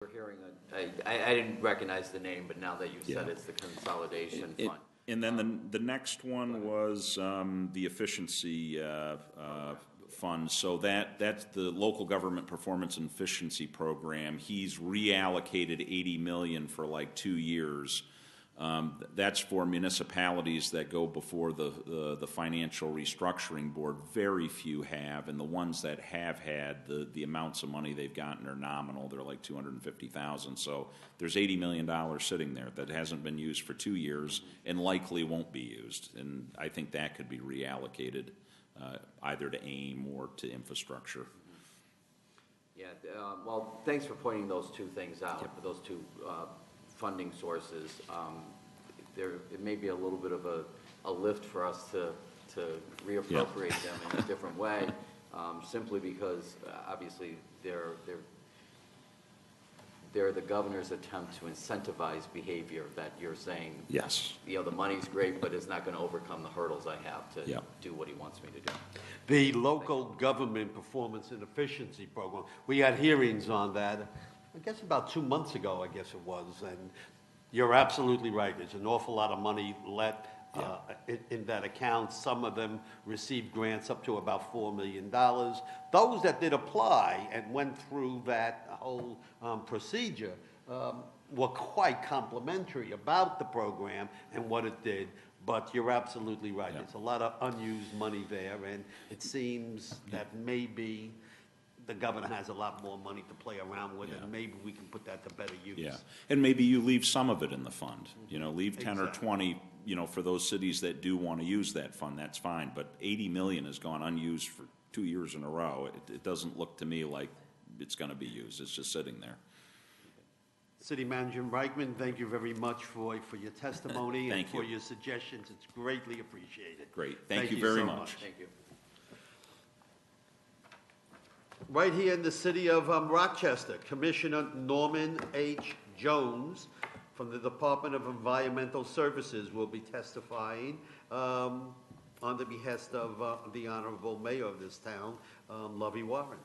We're hearing, I didn't recognize the name, but now that you've said Yeah. it's the consolidation fund. And then the next one was the efficiency fund. So that's the local government performance and efficiency program. He's reallocated $80 million for like 2 years. That's for municipalities that go before the financial restructuring board. Very few have, and the ones that have had, the amounts of money they've gotten are nominal. They're like $250,000. So there's $80 million sitting there that hasn't been used for 2 years and likely won't be used. And I think that could be reallocated either to AIM or to infrastructure. Yeah, well, thanks for pointing those two things out, those two funding sources. It may be a little bit of a lift for us to reappropriate them in a different way, simply because obviously they're the governor's attempt to incentivize behavior that you're saying. Yes. The money's great, but it's not going to overcome the hurdles I have to do what he wants me to do. The local government performance and efficiency program, we had hearings on that, I guess about 2 months ago, I guess it was, and you're absolutely right. There's an awful lot of money let in that account. Some of them received grants up to about $4 million. Those that did apply and went through that whole procedure were quite complimentary about the program and what it did. But you're absolutely right. There's a lot of unused money there, and it seems that maybe the governor has a lot more money to play around with, and maybe we can put that to better use. Yeah, and maybe you leave some of it in the fund. Leave 10 or 20, for those cities that do want to use that fund, that's fine. But 80 million has gone unused for 2 years in a row. It doesn't look to me like it's going to be used. It's just sitting there. City Manager Reichman, thank you very much for your testimony and for your suggestions. It's greatly appreciated. Great. Thank you very much. Thank you. Right here in the city of Rochester, Commissioner Norman H. Jones from the Department of Environmental Services will be testifying on the behest of the Honorable Mayor of this town, Lovey Warren.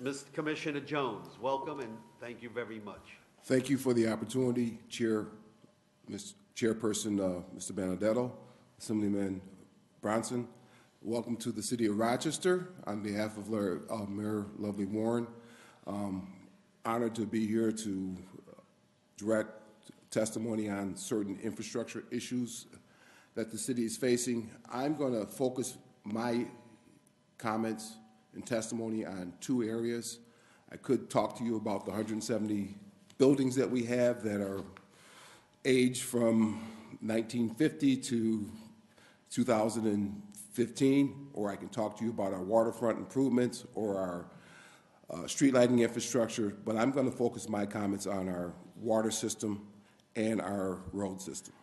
Mr. Commissioner Jones, welcome and thank you very much. Thank you for the opportunity, Chairperson Mr. Benedetto, Assemblyman Bronson. Welcome to the city of Rochester on behalf of Mayor Lovely Warren. Honored to be here to direct testimony on certain infrastructure issues that the city is facing. I'm going to focus my comments and testimony on 2 areas. I could talk to you about the 170 buildings that we have that are aged from 1950 to 2015, or I can talk to you about our waterfront improvements or our street lighting infrastructure, but I'm going to focus my comments on our water system and our road system.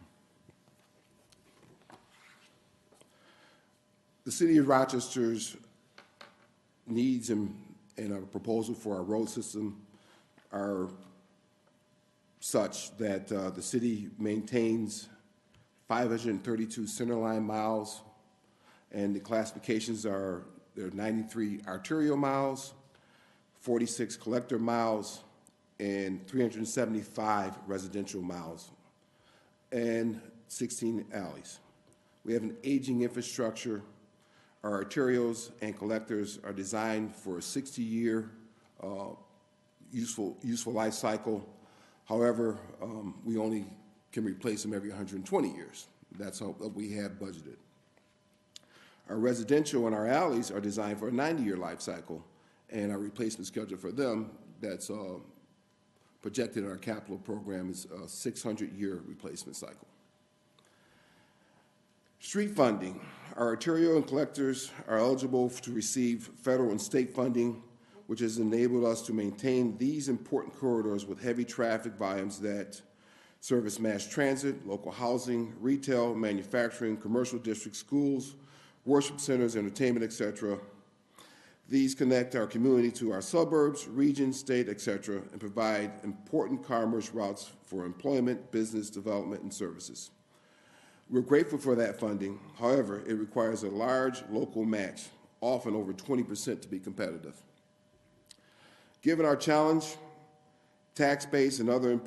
The city of Rochester's needs and our proposal for our road system are such that the city maintains 532 centerline miles, and the classifications are there are 93 arterial miles, 46 collector miles, and 375 residential miles, and 16 alleys. We have an aging infrastructure. Our arterials and collectors are designed for a 60-year useful life cycle. However, we only can replace them every 120 years. That's what we have budgeted. Our residential and our alleys are designed for a 90-year life cycle, and our replacement schedule for them that's projected in our capital program is a 600-year replacement cycle. Street funding. Our arterial and collectors are eligible to receive federal and state funding, which has enabled us to maintain these important corridors with heavy traffic volumes that service mass transit, local housing, retail, manufacturing, commercial districts, schools, worship centers, entertainment, etc. These connect our community to our suburbs, regions, state, etc., and provide important commerce routes for employment, business development, and services. We're grateful for that funding. However, it requires a large local match, often over 20% to be competitive. Given our challenge, tax base and other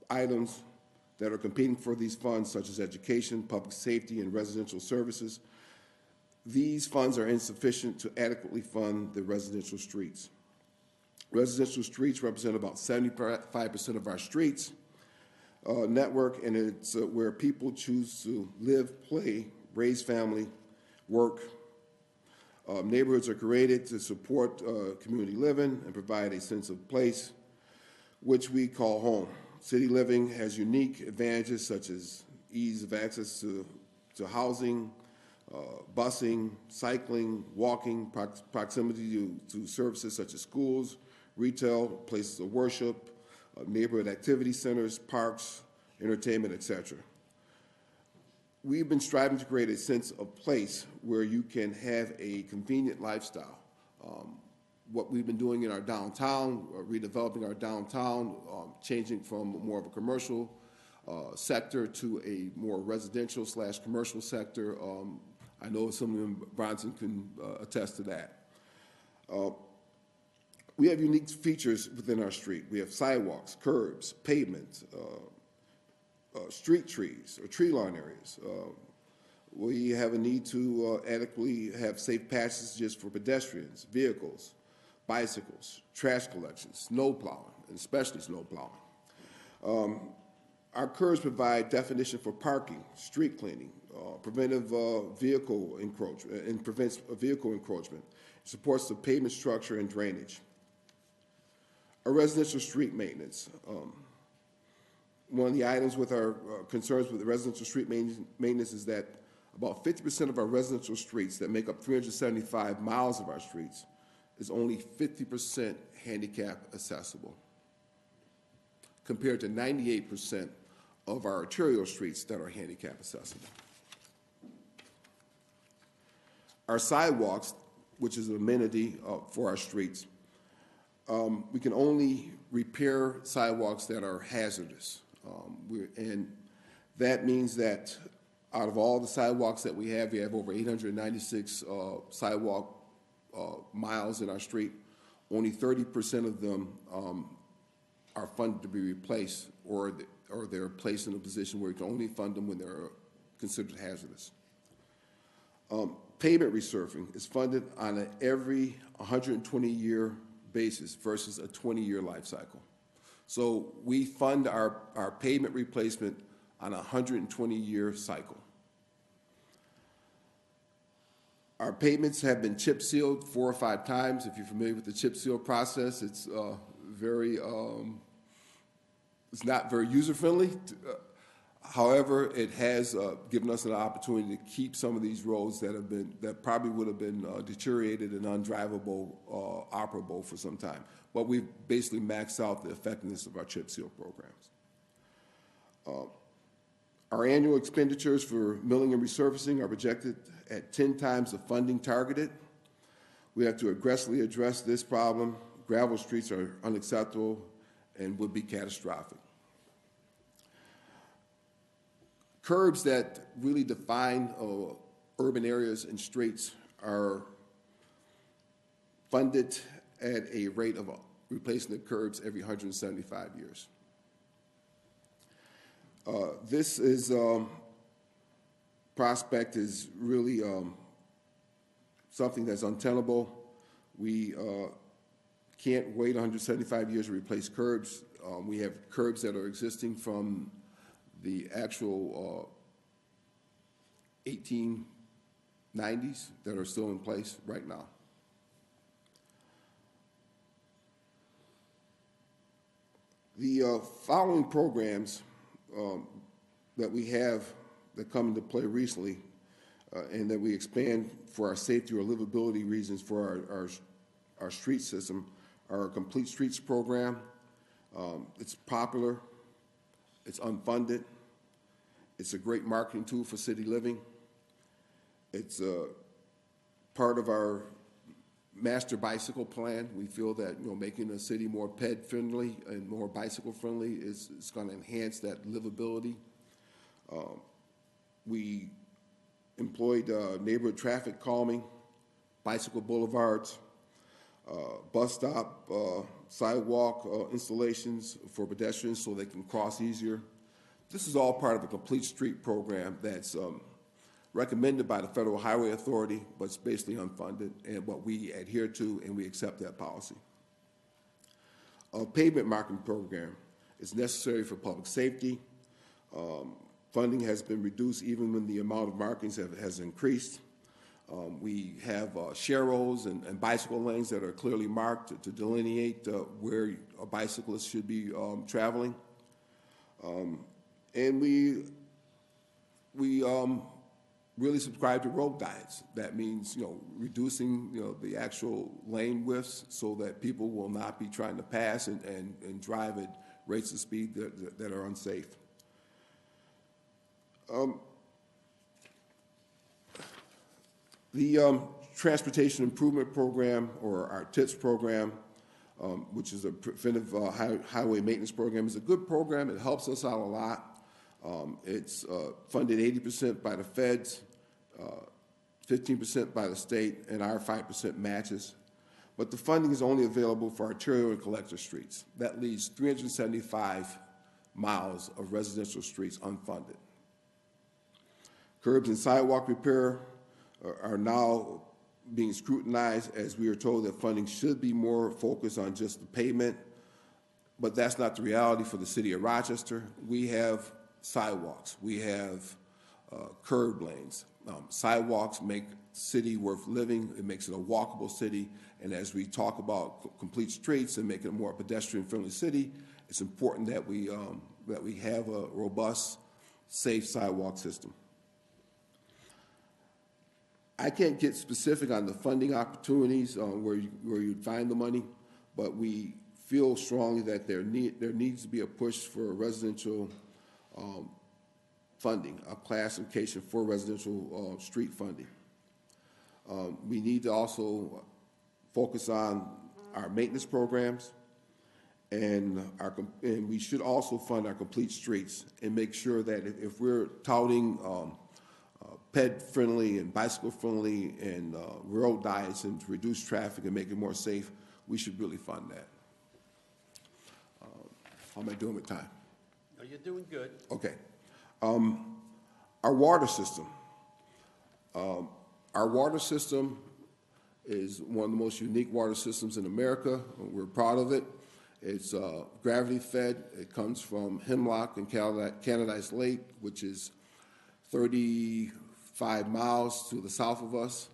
items that are competing for these funds, such as education, public safety, and residential services. These funds are insufficient to adequately fund the residential streets. Residential streets represent about 75% of our streets network, and it's where people choose to live, play, raise family, work. Neighborhoods are created to support community living and provide a sense of place, which we call home. City living has unique advantages such as ease of access to housing, busing, cycling, walking, proximity to services such as schools, retail, places of worship, neighborhood activity centers, parks, entertainment, etc. We've been striving to create a sense of place where you can have a convenient lifestyle. What we've been doing in our downtown, redeveloping our downtown, changing from more of a commercial sector to a more residential / commercial sector. I know someone in Bronson can attest to that. We have unique features within our street. We have sidewalks, curbs, pavements, street trees or tree lawn areas. We have a need to adequately have safe passages for pedestrians, vehicles, bicycles, trash collection, snow plowing, and especially snow plowing. Our curbs provide definition for parking, street cleaning, preventive vehicle encroachment, and prevents vehicle encroachment. It supports the pavement structure and drainage. Our residential street maintenance. One of the items with our concerns with the residential street maintenance is that about 50% of our residential streets that make up 375 miles of our streets is only 50% handicap accessible, compared to 98% of our arterial streets that are handicap accessible. Our sidewalks, which is an amenity for our streets, we can only repair sidewalks that are hazardous. And that means that out of all the sidewalks that we have over 896 sidewalk miles in our street. Only 30% of them are funded to be replaced, or they're placed in a position where you can only fund them when they're considered hazardous. Pavement resurfacing is funded on an every 120-year basis versus a 20-year life cycle. So we fund our pavement replacement on a 120-year cycle. Our pavements have been chip sealed 4 or 5 times. If you're familiar with the chip seal process, it's it's not very user-friendly. However, it has given us an opportunity to keep some of these roads that probably would have been deteriorated and undrivable, operable for some time. But we've basically maxed out the effectiveness of our chip seal programs. Our annual expenditures for milling and resurfacing are projected at 10 times the funding targeted. We have to aggressively address this problem. Gravel streets are unacceptable and would be catastrophic. Curbs that really define urban areas and streets are funded at a rate of replacing the curbs every 175 years. This is prospect is really something that's untenable. We can't wait 175 years to replace curbs. We have curbs that are existing from the actual 1890s that are still in place right now. The following programs that we have that come into play recently and that we expand for our safety or livability reasons for our street system are our Complete Streets program. It's popular. It's unfunded. It's a great marketing tool for city living. It's part of our master bicycle plan. We feel that making the city more ped friendly and more bicycle friendly is going to enhance that livability. We employed neighborhood traffic calming, bicycle boulevards, bus stop sidewalk installations for pedestrians so they can cross easier. This is all part of a complete street program that's recommended by the Federal Highway Authority, but it's basically unfunded, and what we adhere to, and we accept that policy. A pavement marking program is necessary for public safety. Funding has been reduced even when the amount of markings has increased. We have sharrows and bicycle lanes that are clearly marked to delineate where a bicyclist should be traveling. And we really subscribe to road diets. That means, reducing, the actual lane widths so that people will not be trying to pass and drive at rates of speed that are unsafe. The Transportation Improvement Program, or our TIPS program, which is a preventive highway maintenance program, is a good program. It helps us out a lot. It's funded 80% by the feds, 15% by the state, and our 5% matches. But the funding is only available for arterial and collector streets. That leaves 375 miles of residential streets unfunded. Curbs and sidewalk repair are now being scrutinized, as we are told that funding should be more focused on just the pavement, but that's not the reality for the city of Rochester. We have sidewalks, we have curb lanes. Sidewalks make city worth living. It makes it a walkable city, and as we talk about complete streets and make it a more pedestrian-friendly city, it's important that we have a robust, safe sidewalk system. I can't get specific on the funding opportunities where you'd find the money, but we feel strongly that there needs to be a push for residential funding, a classification for residential street funding. We need to also focus on our maintenance programs, and we should also fund our complete streets and make sure that if we're touting ped-friendly and bicycle-friendly and road diets and to reduce traffic and make it more safe, we should really fund that. How am I doing with time? No, you're doing good. Okay. Our water system. Our water system is one of the most unique water systems in America. We're proud of it. It's gravity-fed. It comes from Hemlock and Canadice Lake, which is 35 miles to the south of us.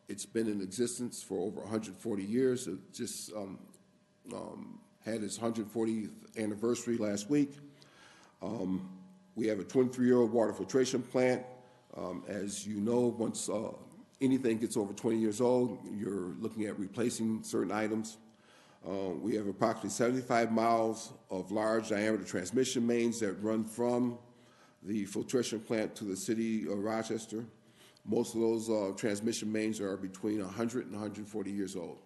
It's been in existence for over 140 years. It just had its 140th anniversary last week. We have a 23-year-old water filtration plant. As you know, once anything gets over 20 years old, you're looking at replacing certain items. We have approximately 75 miles of large diameter transmission mains that run from the filtration plant to the city of Rochester. Most of those transmission mains are between 100 and 140 years old.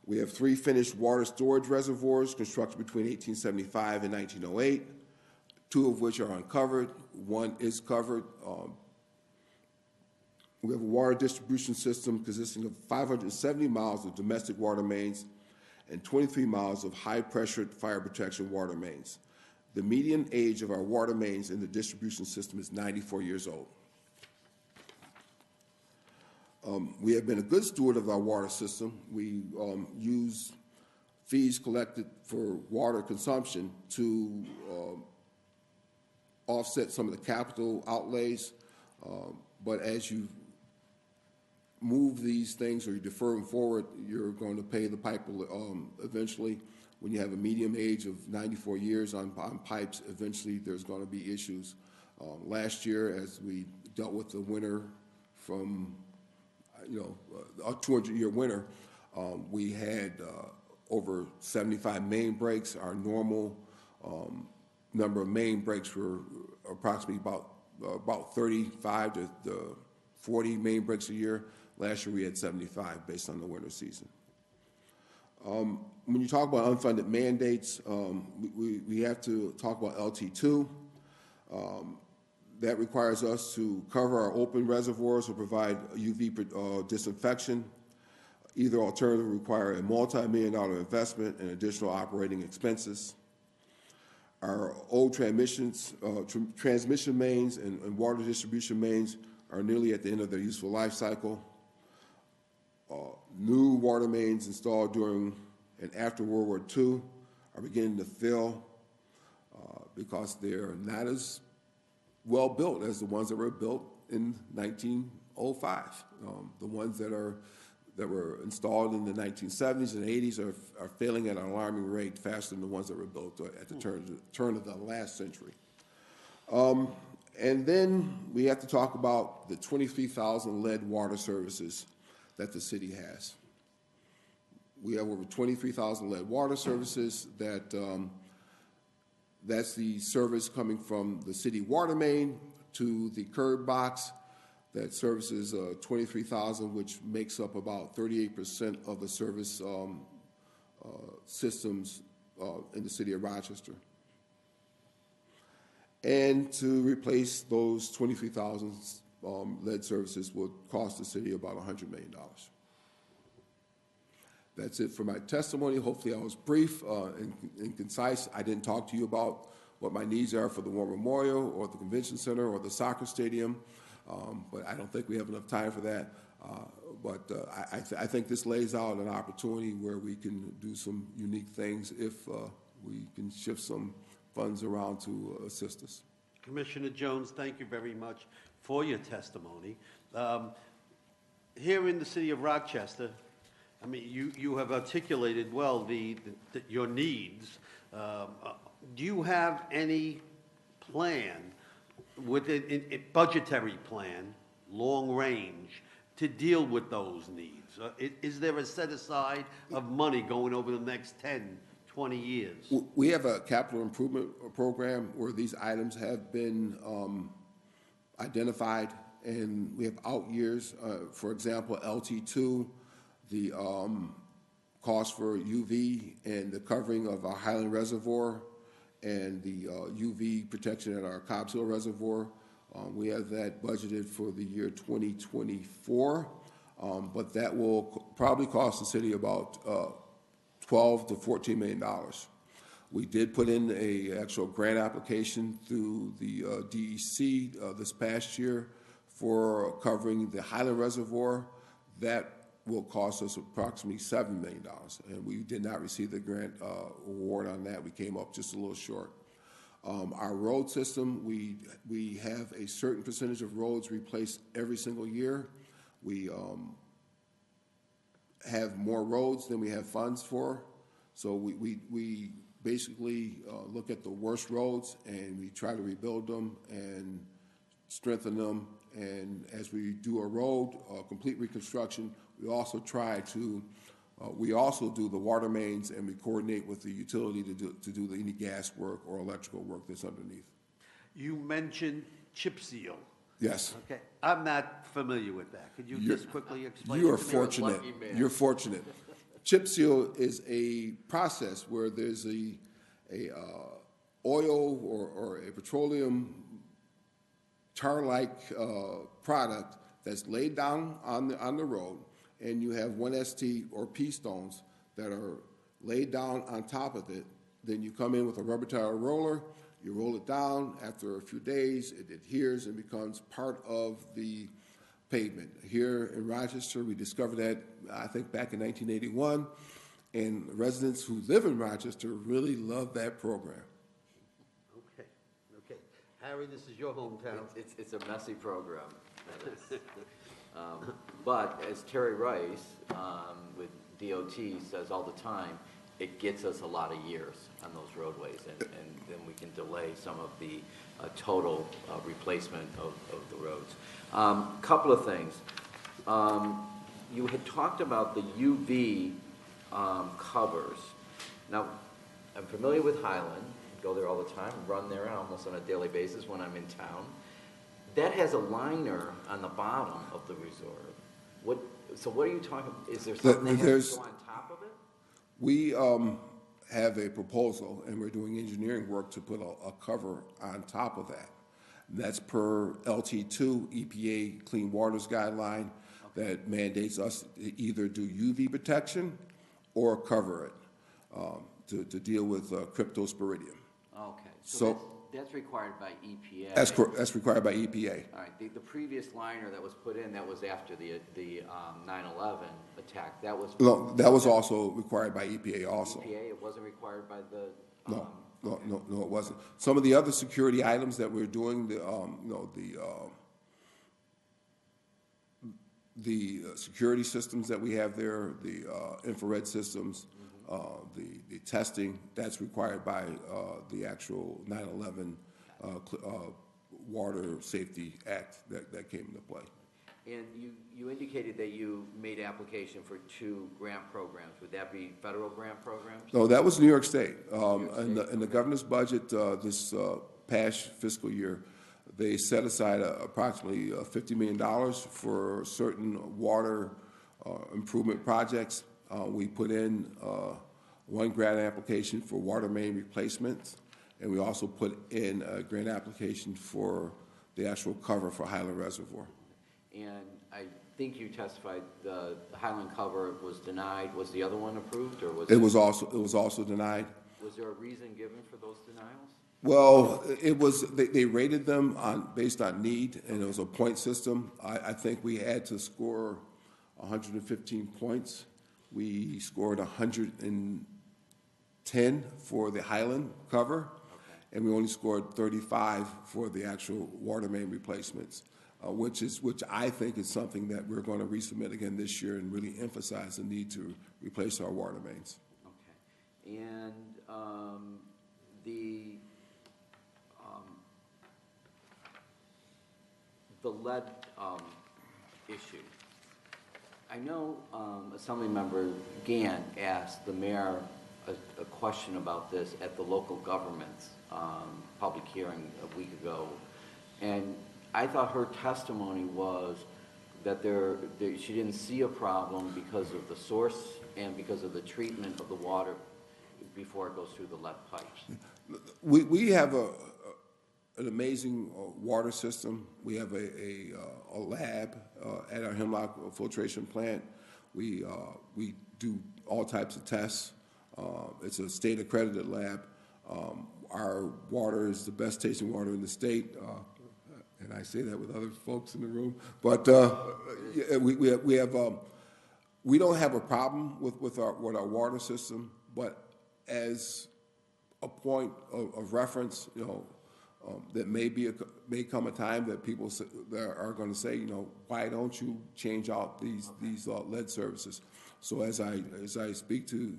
We have 3 finished water storage reservoirs constructed between 1875 and 1908, 2 of which are uncovered, 1 is covered. We have a water distribution system consisting of 570 miles of domestic water mains and 23 miles of high-pressure fire protection water mains. The median age of our water mains in the distribution system is 94 years old. We have been a good steward of our water system. We use fees collected for water consumption to offset some of the capital outlays, but as you move these things or you defer them forward, you're going to pay the pipe eventually. When you have a median age of 94 years on pipes, eventually there's going to be issues. Last year, as we dealt with the winter from, a 200-year winter, we had over 75 main breaks. Our normal number of main breaks were approximately about 35 to 40 main breaks a year. Last year we had 75 based on the winter season. When you talk about unfunded mandates, we have to talk about LT2. That requires us to cover our open reservoirs or provide UV disinfection. Either alternative require a multi-million-dollar investment and additional operating expenses. Our old transmission mains and water distribution mains are nearly at the end of their useful life cycle. New water mains installed during and after World War II are beginning to fill because they're not as well built as the ones that were built in 1905. The ones that were installed in the 1970s and 80s are failing at an alarming rate faster than the ones that were built at the turn of the last century. And then we have to talk about the 23,000 lead water services that the city has. We have over 23,000 lead water services that's the service coming from the city water main to the curb box that services 23,000, which makes up about 38% of the service systems in the city of Rochester. And to replace those 23,000 lead services would cost the city about $100 million. That's it for my testimony. Hopefully I was brief and concise. I didn't talk to you about what my needs are for the War Memorial or the Convention Center or the soccer stadium, but I don't think we have enough time for that. I think this lays out an opportunity where we can do some unique things if we can shift some funds around to assist us. Commissioner Jones, thank you very much for your testimony. Here in the city of Rochester, I mean, you have articulated well your needs. Do you have any plan, within a budgetary plan, long range, to deal with those needs? Is there a set aside of money going over the next 10, 20 years? We have a capital improvement program where these items have been identified, and we have out years. For example, LT2, the cost for UV and the covering of our Highland Reservoir and the UV protection at our Cobb's Hill Reservoir. We have that budgeted for the year 2024, but that will probably cost the city about $12 to $14 million. We did put in an actual grant application through the DEC this past year for covering the Highland Reservoir. That will cost us approximately $7 million, and we did not receive the grant award on that. We came up just a little short. Our road system, we have a certain percentage of roads replaced every single year. We have more roads than we have funds for, so we basically look at the worst roads and we try to rebuild them and strengthen them. And as we do a road complete reconstruction, we also do the water mains, and we coordinate with the utility to do any gas work or electrical work that's underneath. You mentioned chip seal. Yes. Okay, I'm not familiar with that. Could you just quickly explain? You are it to me? fortunate. You're fortunate. Chip seal is a process where there's a oil or a petroleum tar-like product that's laid down on the road, and you have 1ST or P stones that are laid down on top of it. Then you come in with a rubber tire roller, you roll it down. After a few days, it adheres and becomes part of the pavement. Here in Rochester, we discovered that, I think, back in 1981, and residents who live in Rochester really love that program. Okay. Harry, this is your hometown. It's a messy program, that is. But as Terry Rice with DOT says all the time, it gets us a lot of years on those roadways, and then we can delay some of the total replacement of the roads. Couple of things. You had talked about the UV covers. Now, I'm familiar with Highland, go there all the time, run there almost on a daily basis when I'm in town. That has a liner on the bottom of the resort. So what are you talking, is there something that has to go on top of it? We have a proposal, and we're doing engineering work to put a cover on top of that. That's per LT2 EPA Clean Waters Guideline. that mandates us to either do UV protection or cover it to deal with cryptosporidium. Okay, So- so that's required by EPA. That's required by EPA. All right, the previous liner that was put in, that was after the 9/11 attack, that was. No, that was also required by EPA also. EPA, it wasn't required by the. No, no, it wasn't. Some of the other security items that we're doing, the security systems that we have there, the infrared systems, the testing, that's required by the actual 9/11 Water Safety Act that came into play. And you indicated that you made application for 2 grant programs. Would that be federal grant programs? No, that was New York State. State, In the governor's budget this past fiscal year, they set aside approximately $50 million for certain water improvement projects. We put in one grant application for water main replacements, and we also put in a grant application for the actual cover for Highland Reservoir. And I think you testified the Highland cover was denied. Was the other one approved, or was It was also denied. Was there a reason given for those denials? Well, they rated them based on need, and it was a point system. I think we had to score 115 points. We scored 110 for the Highland cover, and we only scored 35 for the actual water main replacements, which I think is something that we're going to resubmit again this year and really emphasize the need to replace our water mains. Okay. And the lead issue. I know Assemblymember Gann asked the mayor a question about this at the local government's public hearing a week ago, and I thought her testimony was that she didn't see a problem because of the source and because of the treatment of the water before it goes through the lead pipes. We have an amazing water system. We have a lab at our Hemlock filtration plant. We do all types of tests. It's a state accredited lab. Our water is the best tasting water in the state, and I say that with other folks in the room. But we don't have a problem with our water system. But as a point of reference, that may come a time that people that are going to say, why don't you change out these lead services? So as I speak to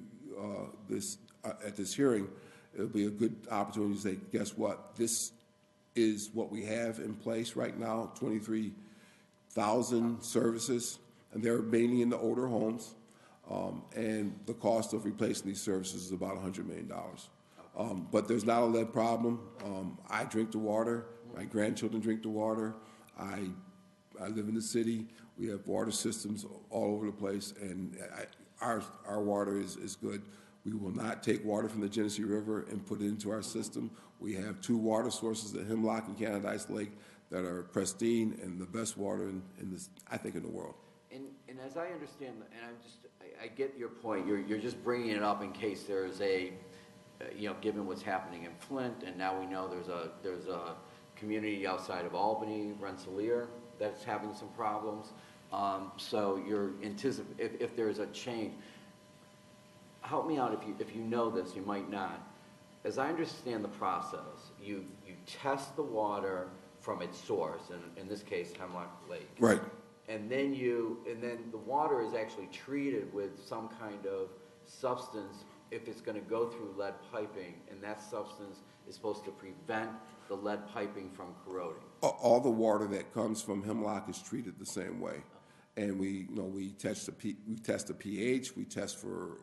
this at this hearing, it'll be a good opportunity to say, guess what? This is what we have in place right now: 23,000 services, and they're mainly in the older homes. And the cost of replacing these services is about $100 million. But there's not a lead problem. I drink the water. My grandchildren drink the water. I live in the city. We have water systems all over the place, and our water is good. We will not take water from the Genesee River and put it into our system. We have 2 water sources at Hemlock and Canadice Lake that are pristine and the best water in this, I think, in the world. And as I understand, and I get your point. You're just bringing it up in case there is given what's happening in Flint, and now we know there's a community outside of Albany, Rensselaer, that's having some problems. So you're if there's a change. Help me out if you know this, you might not. As I understand the process, you test the water from its source, and in this case, Hemlock Lake. Right. And then the water is actually treated with some kind of substance if it's going to go through lead piping, and that substance is supposed to prevent the lead piping from corroding. All the water that comes from Hemlock is treated the same way, and we test the pH. We test for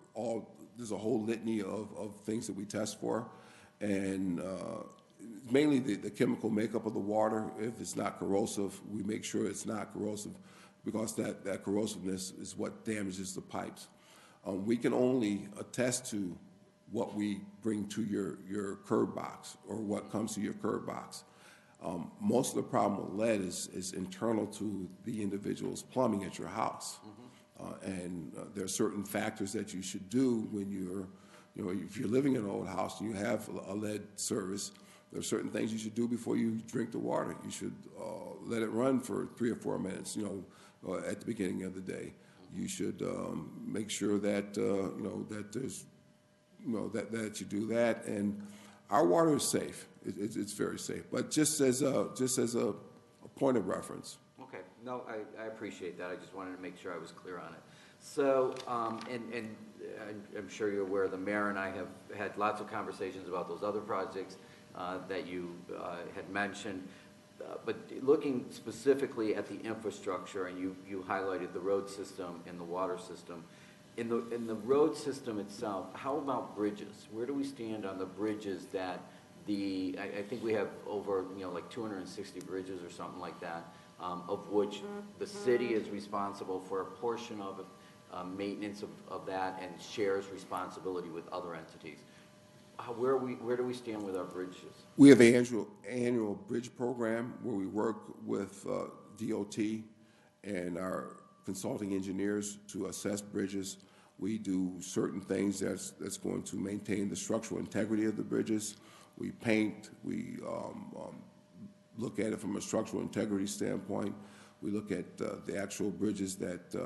there's a whole litany of things that we test for, and mainly the chemical makeup of the water. If it's not corrosive, we make sure it's not corrosive, because that corrosiveness is what damages the pipes. We can only attest to what we bring to your curb box, or what comes to your curb box. Most of the problem with lead is internal to the individual's plumbing at your house. And there are certain factors that you should do when if you're living in an old house and you have a lead service, there are certain things you should do before you drink the water. You should let it run for 3 or 4 minutes, at the beginning of the day. You should make sure that, that there's, that you do that. And our water is safe. It's very safe. But just as a point of reference. Okay, no, I appreciate that. I just wanted to make sure I was clear on it. So, and I'm sure you're aware, the mayor and I have had lots of conversations about those other projects that you had mentioned. But looking specifically at the infrastructure, and you highlighted the road system and the water system. In the road system itself, how about bridges? Where do we stand on the bridges that I think we have over, like 260 bridges or something like that, of which the city is responsible for a portion of it, maintenance of that, and shares responsibility with other entities. Where do we stand with our bridges? We have an annual bridge program where we work with DOT and our consulting engineers to assess bridges. We do certain things that's going to maintain the structural integrity of the bridges. We paint, we look at it from a structural integrity standpoint. We look at the actual bridges that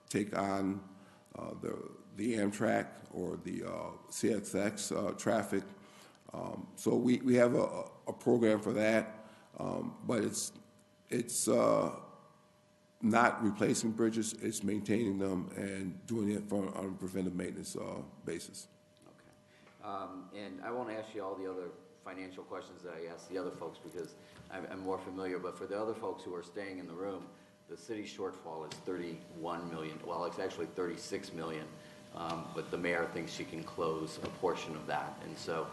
take on the Amtrak or the CSX traffic. So we have a program for that, but it's not replacing bridges, it's maintaining them and doing it on a preventive maintenance basis. Okay. And I won't ask you all the other financial questions that I asked the other folks because I'm more familiar, but for the other folks who are staying in the room, the city shortfall is 31 million. Well, it's actually 36 million, but the mayor thinks she can close a portion of that. And so,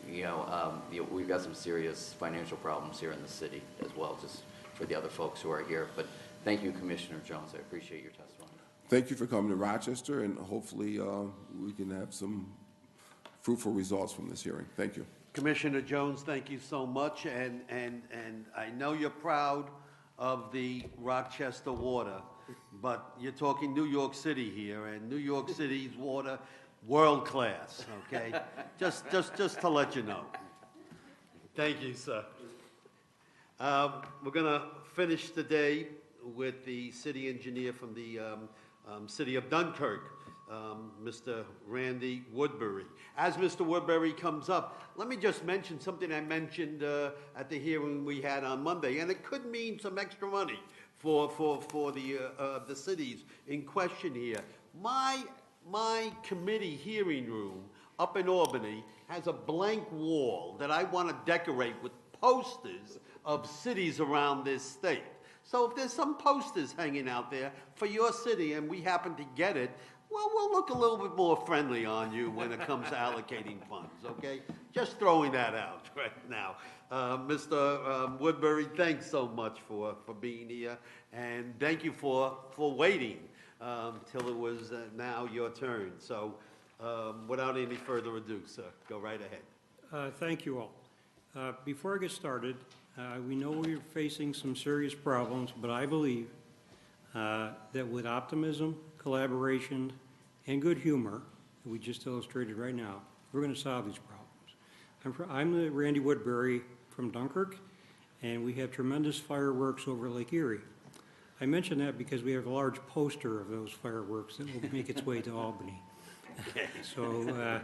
we've got some serious financial problems here in the city as well, just for the other folks who are here. But thank you, Commissioner Jones. I appreciate your testimony. Thank you for coming to Rochester, and hopefully we can have some fruitful results from this hearing. Thank you. Commissioner Jones, thank you so much, and I know you're proud of the Rochester water, but you're talking New York City here, and New York City's water, world class, okay? just to let you know. Thank you, sir. We're gonna finish the day with the city engineer from the city of Dunkirk, Mr. Randy Woodbury. As Mr. Woodbury comes up, let me just mention something I mentioned at the hearing we had on Monday, and it could mean some extra money for the cities in question here. My committee hearing room up in Albany has a blank wall that I want to decorate with posters of cities around this state. So if there's some posters hanging out there for your city and we happen to get it, well, we'll look a little bit more friendly on you when it comes to allocating funds, okay? Just throwing that out right now. Mr. Woodbury, thanks so much for being here, and thank you for waiting till it was now your turn. So without any further ado, sir, go right ahead. Thank you all. Before I get started, we know we're facing some serious problems, but I believe that with optimism, collaboration, and good humor, that we just illustrated right now, we're going to solve these problems. I'm the Randy Woodbury from Dunkirk, and we have tremendous fireworks over Lake Erie. I mention that because we have a large poster of those fireworks that will make its way to Albany. So,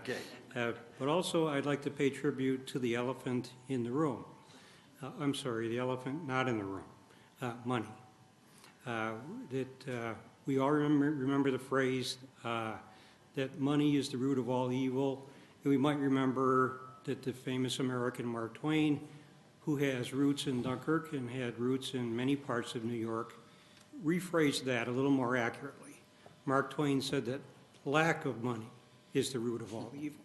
but also I'd like to pay tribute to the elephant in the room. I'm sorry, the elephant not in the room, money. We all remember the phrase that money is the root of all evil. And we might remember that the famous American Mark Twain, who has roots in Dunkirk and had roots in many parts of New York, rephrased that a little more accurately. Mark Twain said that lack of money is the root of all evil.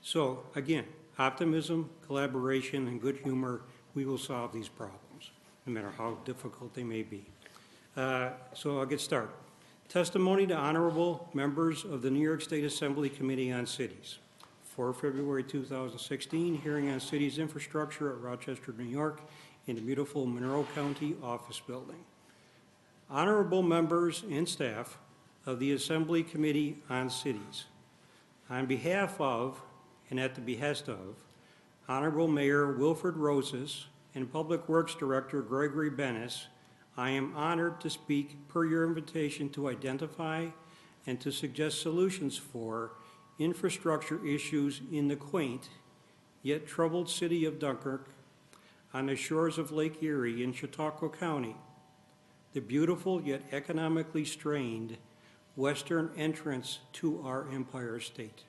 So again, optimism, collaboration, and good humor, we will solve these problems, no matter how difficult they may be. So I'll get started. Testimony to honorable members of the New York State Assembly Committee on Cities. 4 February 2016, hearing on cities infrastructure at Rochester, New York, in the beautiful Monroe County office building. Honorable members and staff of the Assembly Committee on Cities, on behalf of and at the behest of Honorable Mayor Wilfred Rosas and Public Works Director Gregory Bennis, I am honored to speak per your invitation to identify and to suggest solutions for infrastructure issues in the quaint yet troubled city of Dunkirk on the shores of Lake Erie in Chautauqua County, the beautiful yet economically strained western entrance to our Empire State.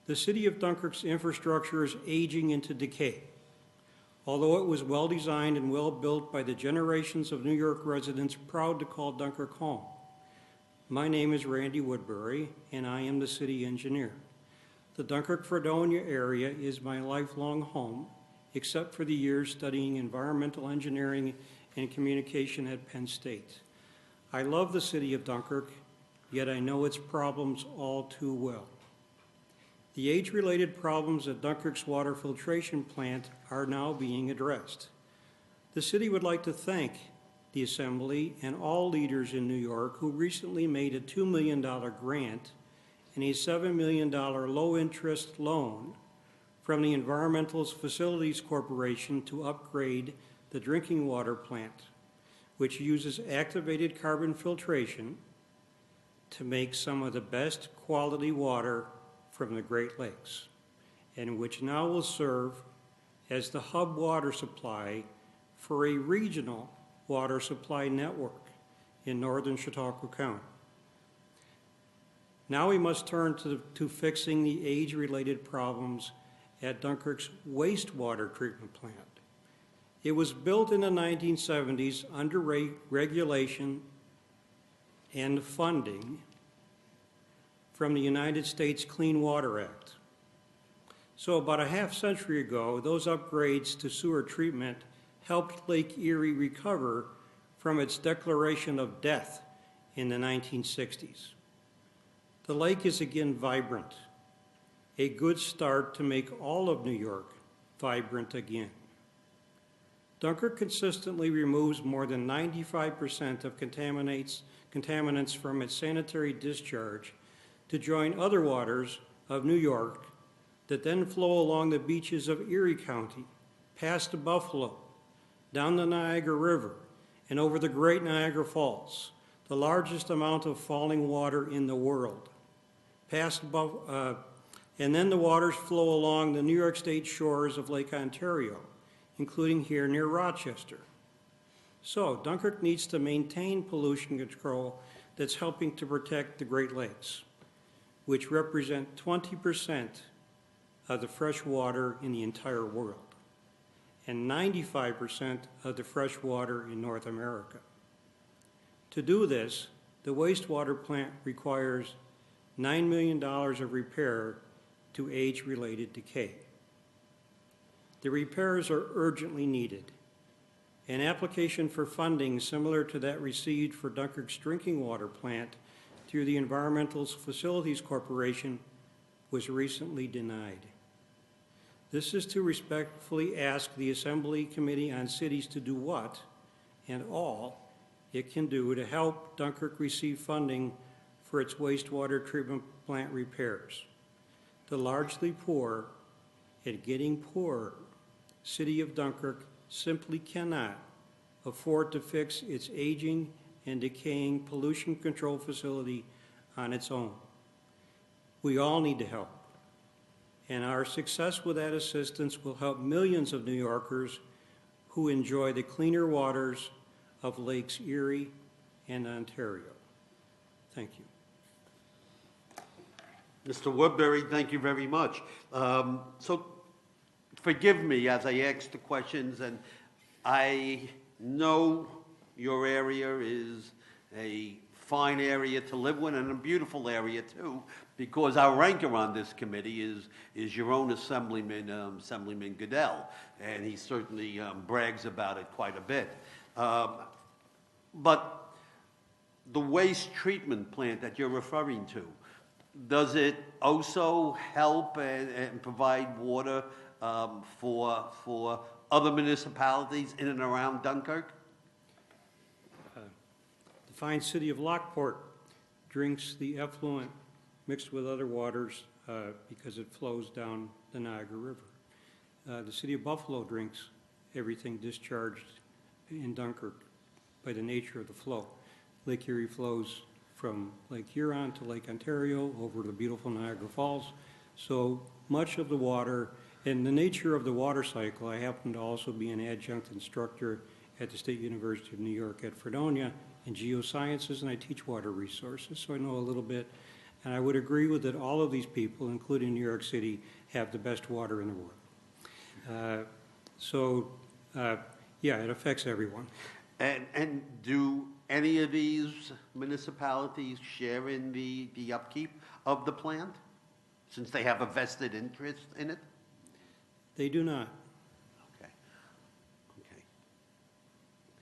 The city of Dunkirk's infrastructure is aging into decay. Although it was well designed and well built by the generations of New York residents proud to call Dunkirk home. My name is Randy Woodbury, and I am the city engineer. The Dunkirk-Fredonia area is my lifelong home, except for the years studying environmental engineering and communication at Penn State. I love the city of Dunkirk, yet I know its problems all too well. The age-related problems at Dunkirk's water filtration plant are now being addressed. The city would like to thank the Assembly and all leaders in New York who recently made a $2 million grant and a $7 million low-interest loan from the Environmental Facilities Corporation to upgrade the drinking water plant, which uses activated carbon filtration to make some of the best quality water from the Great Lakes, and which now will serve as the hub water supply for a regional water supply network in northern Chautauqua County. Now we must turn to fixing the age-related problems at Dunkirk's wastewater treatment plant. It was built in the 1970s under regulation and funding from the United States Clean Water Act. So about a half century ago, those upgrades to sewer treatment helped Lake Erie recover from its declaration of death in the 1960s. The lake is again vibrant, a good start to make all of New York vibrant again. Dunkirk consistently removes more than 95% of contaminants from its sanitary discharge to join other waters of New York that then flow along the beaches of Erie County, past Buffalo, down the Niagara River, and over the Great Niagara Falls, the largest amount of falling water in the world. And then the waters flow along the New York State shores of Lake Ontario, including here near Rochester. So Dunkirk needs to maintain pollution control that's helping to protect the Great Lakes, which represent 20% of the fresh water in the entire world and 95% of the fresh water in North America. To do this, the wastewater plant requires $9 million of repair to age-related decay. The repairs are urgently needed. An application for funding similar to that received for Dunkirk's drinking water plant through the Environmental Facilities Corporation was recently denied. This is to respectfully ask the Assembly Committee on Cities to do what and all it can do to help Dunkirk receive funding for its wastewater treatment plant repairs. The largely poor and getting poorer city of Dunkirk simply cannot afford to fix its aging and decaying pollution control facility on its own. We all need to help, and our success with that assistance will help millions of New Yorkers who enjoy the cleaner waters of Lakes Erie and Ontario. Thank you. Mr. Woodbury, thank you very much. So forgive me as I ask the questions, and I know your area is a fine area to live in and a beautiful area too, because our ranker on this committee is your own Assemblyman, Assemblyman Goodell, and he certainly brags about it quite a bit. But the waste treatment plant that you're referring to, does it also help and provide water for other municipalities in and around Dunkirk? The fine city of Lockport drinks the effluent mixed with other waters because it flows down the Niagara River. The city of Buffalo drinks everything discharged in Dunkirk by the nature of the flow. Lake Erie flows from Lake Huron to Lake Ontario over to the beautiful Niagara Falls. So much of the water, and the nature of the water cycle, I happen to also be an adjunct instructor at the State University of New York at Fredonia in geosciences, and I teach water resources, so I know a little bit. And I would agree with that all of these people, including New York City, have the best water in the world. Yeah, it affects everyone. And do any of these municipalities share in the upkeep of the plant, since they have a vested interest in it? They do not. Okay. Okay.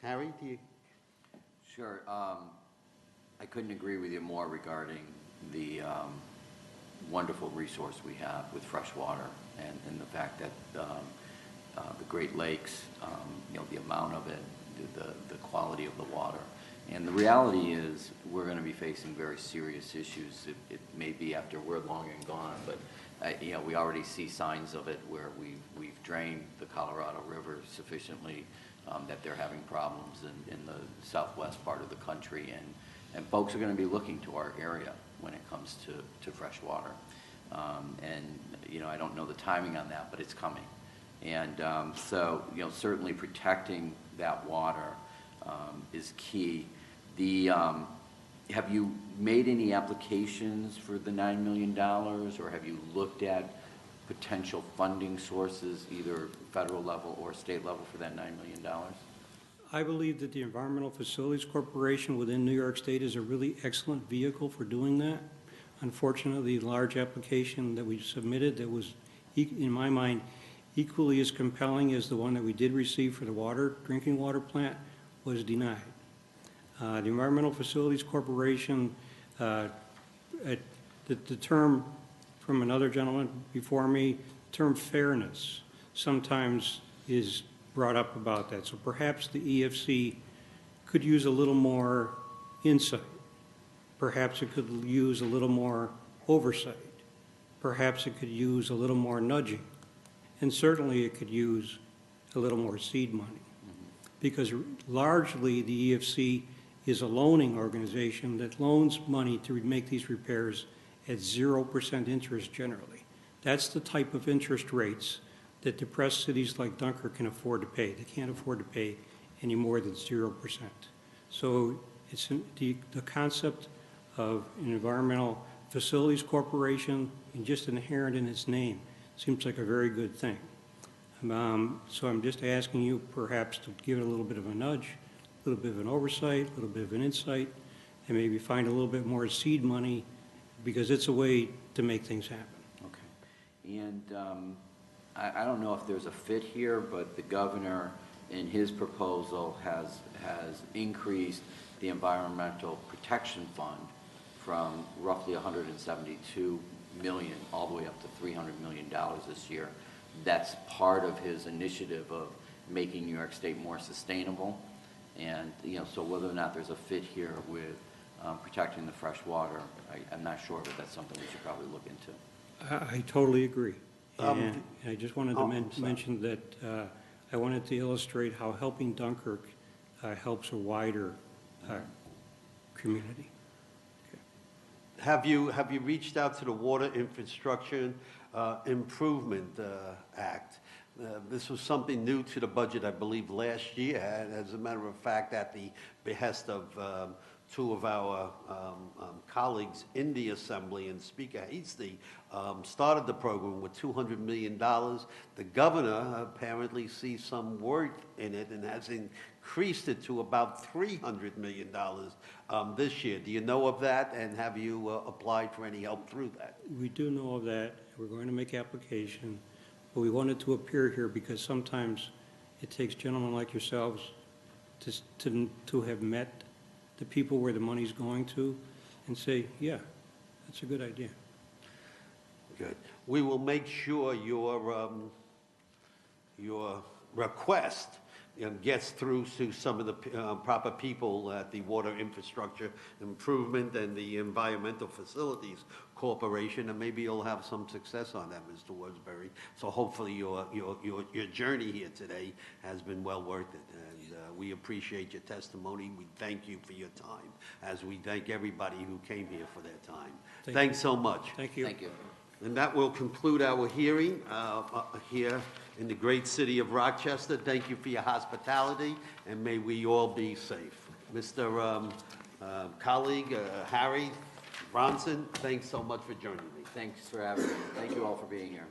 Harry, do you? Sure. I couldn't agree with you more regarding the wonderful resource we have with fresh water and the fact that the Great Lakes, the amount of it, the quality of the water. And the reality is we're going to be facing very serious issues. It may be after we're long and gone, but we already see signs of it where we've drained the Colorado River sufficiently that they're having problems in the southwest part of the country, and folks are going to be looking to our area when it comes to fresh water. I don't know the timing on that, but it's coming. And certainly protecting that water is key. Have you made any applications for the $9 million, or have you looked at potential funding sources, either federal level or state level, for that $9 million? I believe that the Environmental Facilities Corporation within New York State is a really excellent vehicle for doing that. Unfortunately, the large application that we submitted that was, in my mind, equally as compelling as the one that we did receive for the drinking water plant was denied. The Environmental Facilities Corporation, the term from another gentleman before me, the term fairness sometimes is brought up about that. So perhaps the EFC could use a little more insight. Perhaps it could use a little more oversight. Perhaps it could use a little more nudging. And certainly it could use a little more seed money. Because largely the EFC is a loaning organization that loans money to make these repairs at 0% interest generally. That's the type of interest rates that depressed cities like Dunkirk can afford to pay. They can't afford to pay any more than 0%. So it's the concept of an Environmental Facilities Corporation, and just inherent in its name, seems like a very good thing. So I'm just asking you perhaps to give it a little bit of a nudge, a little bit of an oversight, a little bit of an insight, and maybe find a little bit more seed money, because it's a way to make things happen. Okay. And I don't know if there's a fit here, but the governor in his proposal has increased the Environmental Protection Fund from roughly $172 million all the way up to $300 million this year. That's part of his initiative of making New York State more sustainable. And, so whether or not there's a fit here with protecting the fresh water, I'm not sure, but that's something we should probably look into. I totally agree. And I just wanted to mention that I wanted to illustrate how helping Dunkirk helps a wider community. Have you reached out to the Water Infrastructure Improvement Act? This was something new to the budget, I believe, last year. And as a matter of fact, at the behest of two of our colleagues in the Assembly, and Speaker Hasty started the program with $200 million. The governor apparently sees some work in it and has increased it to about $300 million this year. Do you know of that, and have you applied for any help through that? We do know of that. We're going to make application, but we wanted to appear here because sometimes it takes gentlemen like yourselves to have met the people where the money's going to and say, yeah, that's a good idea. Good. We will make sure your request, gets through to some of the proper people at the Water Infrastructure Improvement and the Environmental Facilities Corporation, and maybe you'll have some success on that, Mr. Worsbury. So hopefully your journey here today has been well worth it, and we appreciate your testimony. We thank you for your time, as we thank everybody who came here for their time. Thanks so much. Thank you. Thank you. And that will conclude our hearing here in the great city of Rochester. Thank you for your hospitality, and may we all be safe. Mr. Colleague, Harry Bronson, thanks so much for joining me. Thanks for having me. Thank you all for being here.